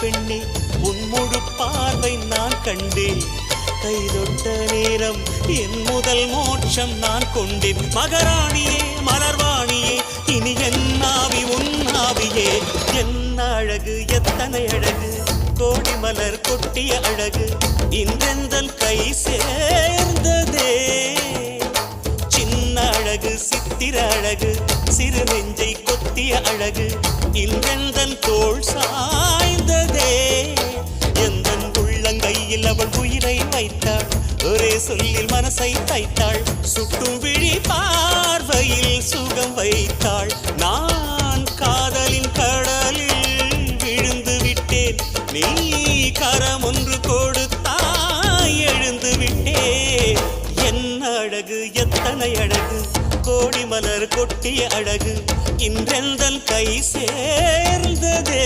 பெண்ணே உன் முழு பார்வை நான் கண்டேன். கைதொட்ட நேரம் என் முதல் மோட்சம் நான் கொண்டேன். மகராணியே மலர்வாணியே இனி என் ஆவி உன் ஆவியே. என்ன அழகு எத்தனை அழகு கோடி மலர் கொட்டிய அழகு இன்றெந்தன் கை சேர்ந்ததே. சின்ன அழகு சித்திர அழகு சிறு நெஞ்சை கொத்திய அழகு இன்றெந்தன் தோள் சாய்ந்ததே. எந்தன் உள்ளங்கையில் அவள் உயிரை வைத்தாள். ஒரே சொல்லில் மனசை தைத்தாள். சுட்டும் விழி பார்வையில் சுகம் வைத்தாள். நான் காதலின் கடலில் விழுந்து விட்டேன். நீ கரம் ஒன்று கொடுத்தாய் எழுந்து விட்டேன். என்ன அழகு எத்தனை அழகு கோடி மலர் கொட்டிய அழகு இன்றெந்தன் கை சேர்ந்ததே.